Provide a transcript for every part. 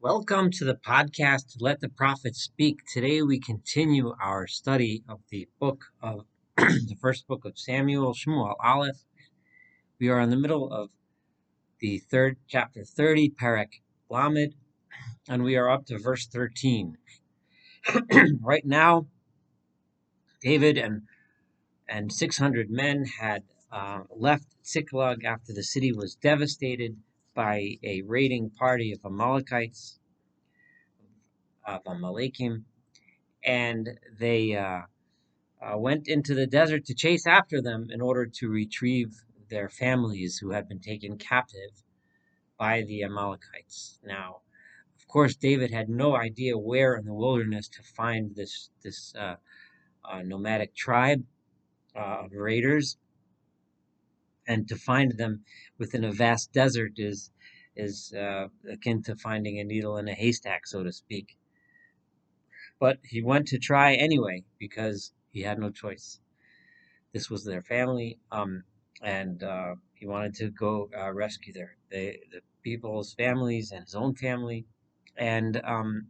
Welcome to the podcast, Let the Prophet Speak. Today we continue our study of the book of the first book of Samuel, Shmuel Aleph. We are in the middle of the third chapter 30, Perek Lamed, and we are up to verse 13. Right now, David and 600 men had left Ziklag after the city was devastated by a raiding party of Amalekites, of Amalekim, and they went into the desert to chase after them in order to retrieve their families who had been taken captive by the Amalekites. Now, of course, David had no idea where in the wilderness to find this nomadic tribe of raiders, and to find them within a vast desert is akin to finding a needle in a haystack, so to speak. But he went to try anyway because he had no choice. This was their family, and he wanted to go rescue the people's families and his own family, and um,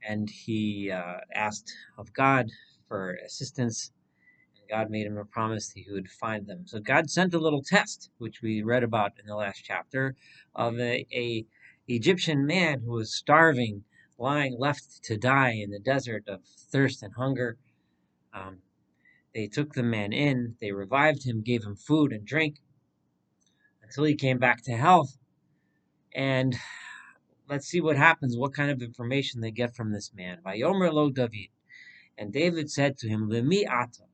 and he asked of God for assistance. And God made him a promise that he would find them. So God sent a little test, which we read about in the last chapter, of a Egyptian man who was starving, lying left to die in the desert of thirst and hunger. Um, They took the man in, they revived him, gave him food and drink until he came back to health. And let's see what happens, what kind of information they get from this man. Vayomer lo David. And David said to him, Lemi ata,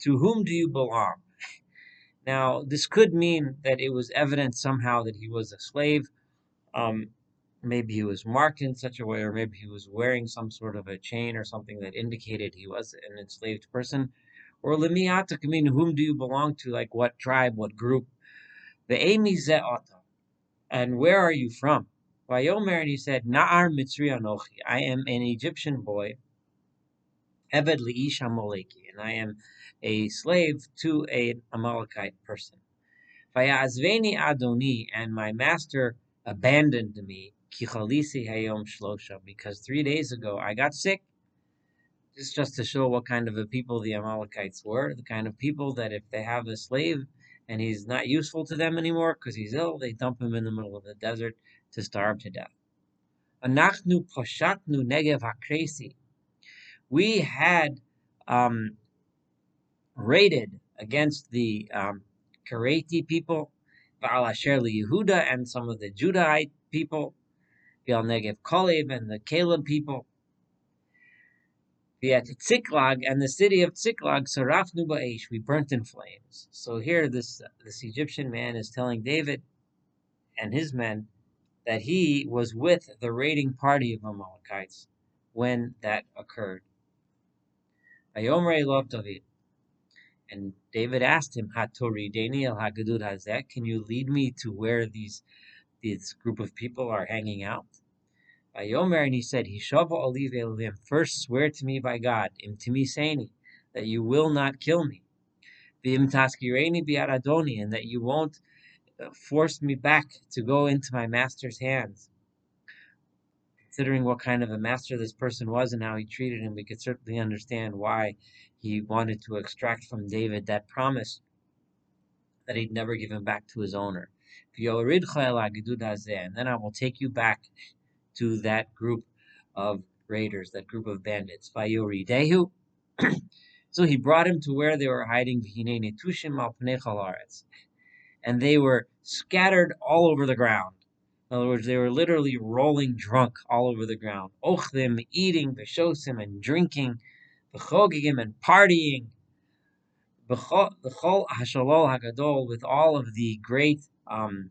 to whom do you belong? Now, this could mean that it was evident somehow that he was a slave. Um, Maybe he was marked in such a way, or maybe he was wearing some sort of a chain or something that indicated he was an enslaved person. Or Lemiata can mean whom do you belong to, like what tribe, what group. The Amy Ze'ata. And where are you from? Vayomer, and he said, Na'ar Mitzri Anochi. I am an Egyptian boy, Eved Li'ish Amaleki, and I am a slave to an Amalekite person. Vayazveni Adoni, and my master abandoned me, Kichalisi Hayom Shlosha, because 3 days ago I got sick. This is just to show what kind of a people the Amalekites were, the kind of people that if they have a slave and he's not useful to them anymore because he's ill, they dump him in the middle of the desert to starve to death. Anachnu poshatnu negev hakresi. We had um, raided against the Kareti people, Baal Asher Yehuda, and some of the Judahite people, Baal Negev Kaleb and the Caleb people. At Ziklag, and the city of Ziklag, Sarafnu Ba'esh, we burnt in flames. So here, this Egyptian man is telling David and his men that he was with the raiding party of Amalekites when that occurred. Vayomrei Lov David. And David asked him, Hatorideni el Hagadud Hazek, can you lead me to where this group of people are hanging out? Vayomer, and he said, Hishava olive elim, first swear to me by God, imtimiseni, that you will not kill me. Vim taskireni biaradoni, and that you won't force me back to go into my master's hands. Considering what kind of a master this person was and how he treated him, we could certainly understand why he wanted to extract from David that promise that he'd never give him back to his owner. And then I will take you back to that group of raiders, that group of bandits. So he brought him to where they were hiding, and they were scattered all over the ground. In other words, they were literally rolling drunk all over the ground. Ochlim, eating, beshosim, and drinking, bechogim, and partying, bechol hashalol hagadol, with all of the great um,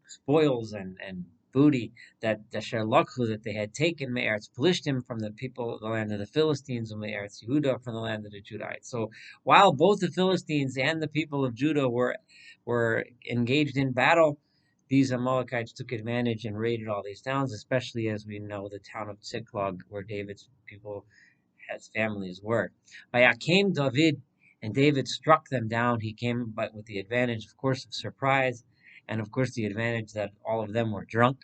spoils and booty that the Sherlokhu that they had taken Me'eretz Pelishtim from the people, the land of the Philistines, and Me'eretz Yehuda from the land of the Judahites. So while both the Philistines and the people of Judah were engaged in battle, these Amalekites took advantage and raided all these towns, especially as we know the town of Ziklag, where David's people, his families were. Came David, and David struck them down. He came, but with the advantage, of course, of surprise. and of course the advantage that all of them were drunk.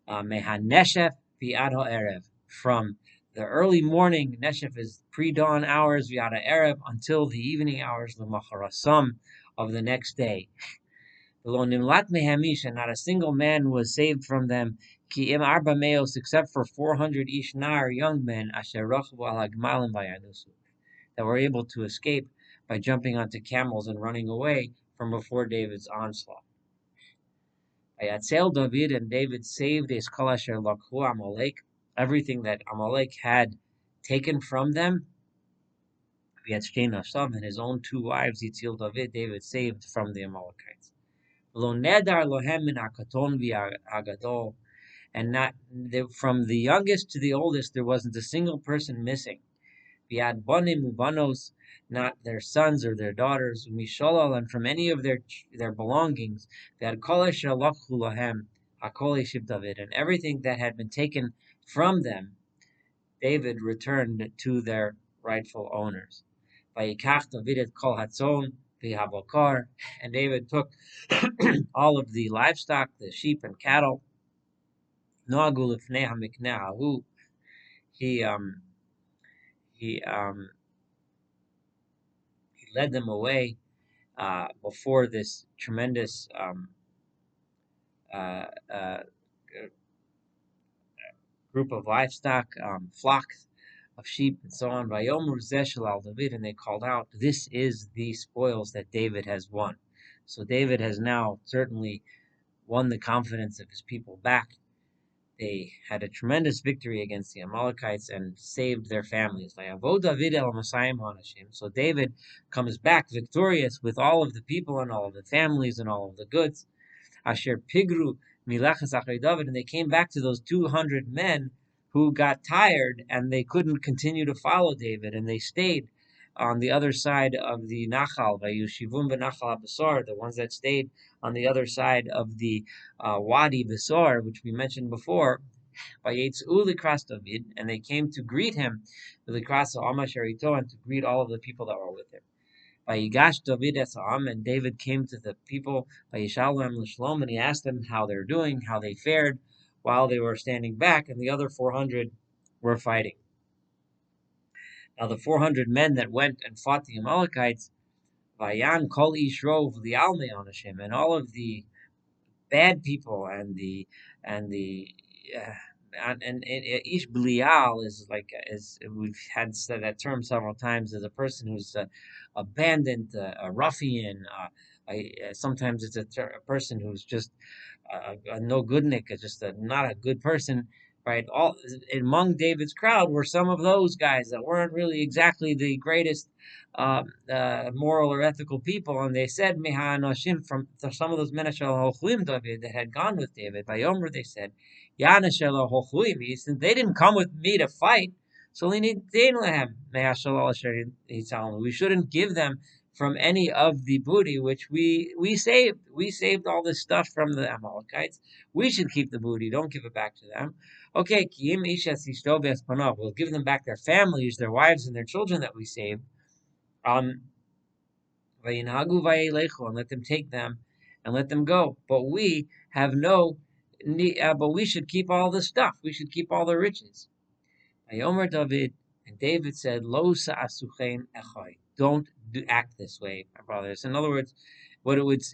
Mehaneshef vi'ad ha'erev, from the early morning, Neshef is pre-dawn hours, vi'ad ha'erev, until the evening hours, l'macharasam, of the next day. Lo nimlat mehamish, and not a single man was saved from them, ki im arba meos, except for 400 ishnar, young men, asher rochvu al hagmalim vayanusu, that were able to escape by jumping onto camels and running away from before David's onslaught. Vayatzel David, and David saved Eskol asher lakhu Amalek, everything that Amalek had taken from them. V'yatzchein Nafsav, and his own 2 wives, Yitzil David saved from the Amalekites. Lo nedar lohem min hakaton v'agadol, and not from the youngest to the oldest, there wasn't a single person missing. V'ad banim ubanos, not their sons or their daughters, umisholal, and from any of their belongings. V'ad kol asher lakhu lahem hakol yeshiv David, and everything that had been taken from them, David returned to their rightful owners. Vayikach David et kol hatzon v'habokar, and David took all of the livestock, the sheep and cattle. Noagu lifnei hamikneh hahu, he led them away before this tremendous uh, uh, group of livestock, flocks of sheep, and so on. Vayomer zeshel al David, and they called out, "This is the spoils that David has won." So David has now certainly won the confidence of his people back. They had a tremendous victory against the Amalekites and saved their families. So David comes back victorious with all of the people and all of the families and all of the goods. Asher pigru milachas achei David, and they came back to those 200 men who got tired and they couldn't continue to follow David, and they stayed on the other side of the Nachal, Vayushivum v'Nachal Besor, the ones that stayed on the other side of the Wadi Besor, which we mentioned before. Vayetzu likras David, and they came to greet him, likras ha'am asher ito, and to greet all of the people that were with him. Vayigash David es ha'am, and David came to the people, Vayishalem l'shlom, and he asked them how they're doing, how they fared, while they were standing back, and the other 400 were fighting. Now the 400 men that went and fought the Amalekites, Vayan kol ish rov li'almei anashim, and all of the bad people and the uh, ish blial is like, as we've had said that term several times, as a person who's a bandit, a ruffian. Sometimes it's a person who's just a no goodnik, just not a good person, right? All among David's crowd were some of those guys that weren't really exactly the greatest moral or ethical people, and they said, "Meha anoshim," from some of those men David that had gone with David. By Yomer, they said, "Yana shelo hochluim," since they didn't come with me to fight, so we shouldn't give them from any of the booty which we saved. We saved all this stuff from the Amalekites. We should keep the booty. Don't give it back to them. Okay, we'll give them back their families, their wives, and their children that we saved. And let them take them and let them go. But we have no need, but we should keep all the stuff. We should keep all the riches. Vayomer David, and David said, Lo sa'asuchein echoi. Don't act this way, my brothers. In other words,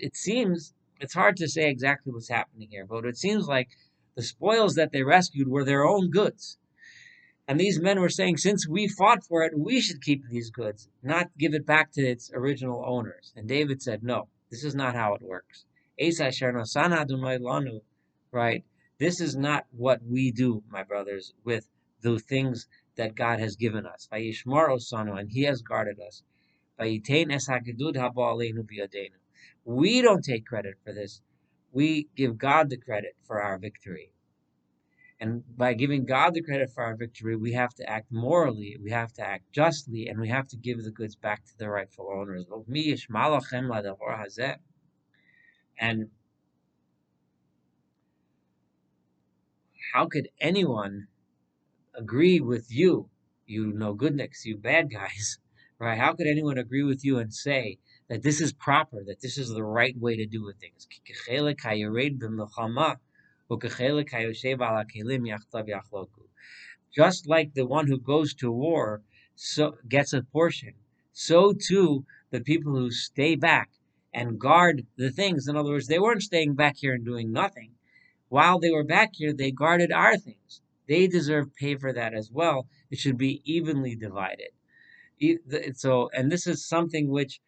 it seems, it's hard to say exactly what's happening here, but it seems like the spoils that they rescued were their own goods. And these men were saying, since we fought for it, we should keep these goods, not give it back to its original owners. And David said, no, this is not how it works. Right? This is not what we do, my brothers, with the things that God has given us. And He has guarded us. We don't take credit for this. We give God the credit for our victory. And by giving God the credit for our victory, we have to act morally, we have to act justly, and we have to give the goods back to their rightful owners. And how could anyone agree with you, you no goodniks, you bad guys, right? How could anyone agree with you and say that this is proper, that this is the right way to do things. Just like the one who goes to war so gets a portion, so too the people who stay back and guard the things. In other words, they weren't staying back here and doing nothing. While they were back here, they guarded our things. They deserve pay for that as well. It should be evenly divided. So, and this is something which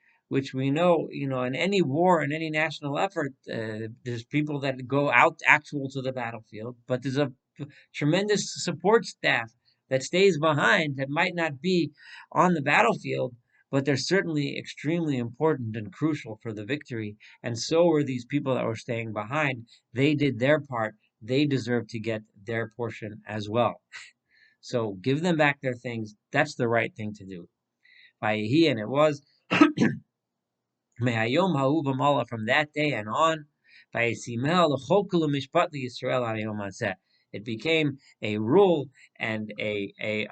we know, in any war, in any national effort, there's people that go out actual to the battlefield, but there's a tremendous support staff that stays behind that might not be on the battlefield, but they're certainly extremely important and crucial for the victory. And so were these people that were staying behind. They did their part. They deserve to get their portion as well. So give them back their things. That's the right thing to do. Vayehi, and it was Mehayom ha'u from that day and on. Vayesimel l'chol kulu mishpat Yisrael ha'yom hazeh. It became a rule and a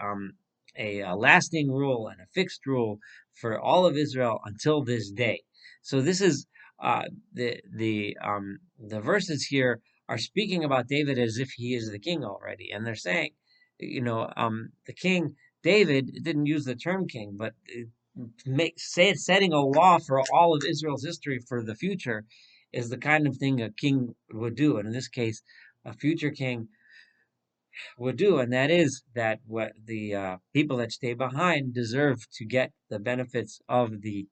lasting rule and a fixed rule for all of Israel until this day. So this is the verses here are speaking about David as if he is the king already, and they're saying, the king David didn't use the term king, but setting a law for all of Israel's history for the future is the kind of thing a king would do, and in this case, a future king would do, and that is that what the people that stay behind deserve to get the benefits of the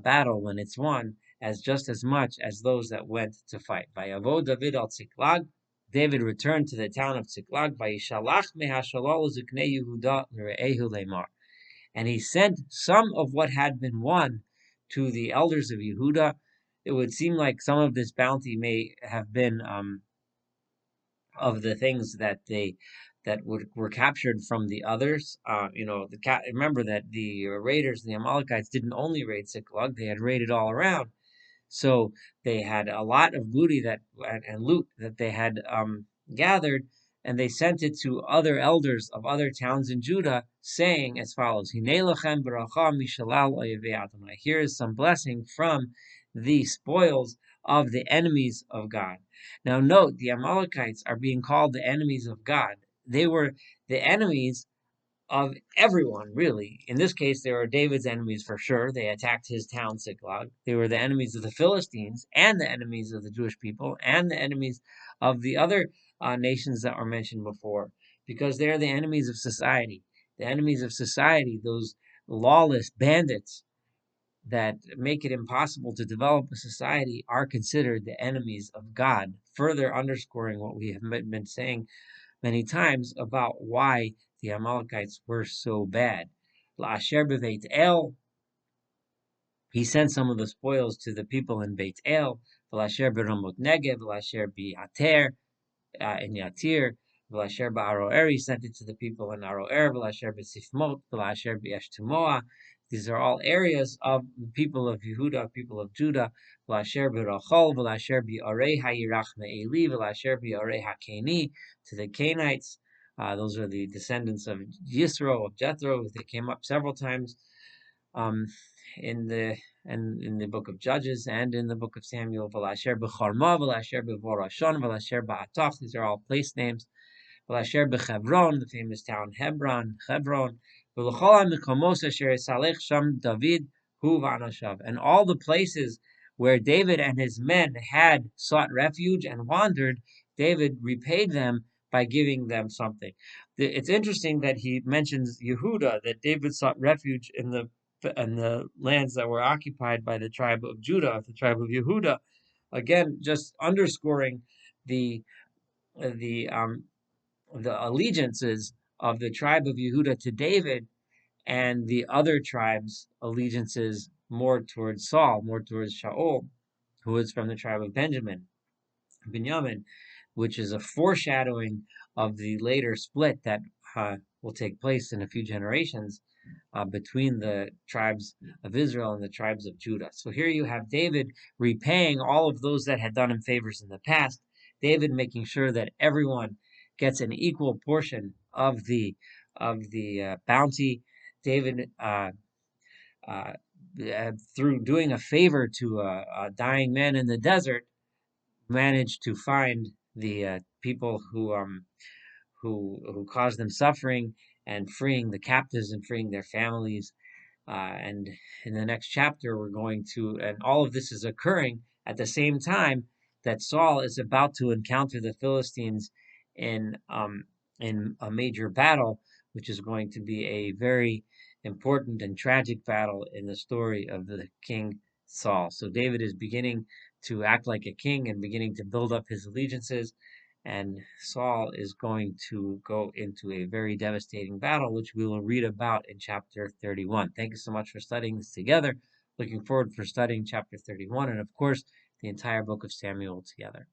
battle when it's won, as just as much as those that went to fight. Vayavo David al Tziklag. David returned to the town of Tziklag. Vayishalach mehashalol zuknei Yehuda l're'ehu lemar. And he sent some of what had been won to the elders of Yehuda. It would seem like some of this bounty may have been of the things were captured from the others. Remember that the raiders, the Amalekites, didn't only raid Ziklag; they had raided all around. So they had a lot of booty and loot that they had gathered, and they sent it to other elders of other towns in Judah, saying as follows: "Hinei lachem beracha mishalal oyevei Adonai." Here is some blessing from the spoils of the enemies of God. Now note, the Amalekites are being called the enemies of God. They were the enemies of everyone, really. In this case, they were David's enemies for sure. They attacked his town, Ziklag. They were the enemies of the Philistines and the enemies of the Jewish people and the enemies of the other nations that were mentioned before, because they're the enemies of society. The enemies of society, those lawless bandits that make it impossible to develop a society, are considered the enemies of God, further underscoring what we have been saying many times about why the Amalekites were so bad. La'asher b'Beit El, he sent some of the spoils to the people in Beit El. V'lasher b'Ramot Negev, v'lasher b'Yater, in Yatir. V'lasher b'Aroer, he sent it to the people in Aroer. V'lasher b'Sifmot, v'lasher b'Eshtemoa. These are all areas of the people of Yehuda, people of Judah. V'lasher b'Rachol, v'lasher b'Orei ha'Yirach me'Eli, v'lasher b'Orei ha'Keni, to the Canaanites. Those are the descendants of Yisro, of Jethro. They came up several times um, in the book of Judges and in the book of Samuel. V'lasher b'Charma, v'lasher b'Vorashon, v'lasher b'Atoch. These are all place names. V'lasher b'Chevron, the famous town Hebron. V'l'chol ha'mikomos asher yisalech sham David hu v'anashav. And all the places where David and his men had sought refuge and wandered, David repaid them by giving them something. It's interesting that he mentions Yehuda, that David sought refuge in the lands that were occupied by the tribe of Judah, the tribe of Yehuda. Again, just underscoring the the allegiances of the tribe of Yehuda to David, and the other tribes' allegiances more towards Saul, more towards Shaul, who is from the tribe of Benjamin, which is a foreshadowing of the later split that will take place in a few generations between the tribes of Israel and the tribes of Judah. So here you have David repaying all of those that had done him favors in the past. David making sure that everyone gets an equal portion of the bounty. David through doing a favor to a dying man in the desert, managed to find the people who caused them suffering, and freeing the captives and freeing their families. And in the next chapter, we're going to, and all of this is occurring at the same time that Saul is about to encounter the Philistines in um, in a major battle, which is going to be a very important and tragic battle in the story of the king Saul. So David is beginning to act like a king and beginning to build up his allegiances, and Saul is going to go into a very devastating battle, which we will read about in chapter 31. Thank you so much for studying this together. Looking forward for studying chapter 31 and, of course, the entire book of Samuel together.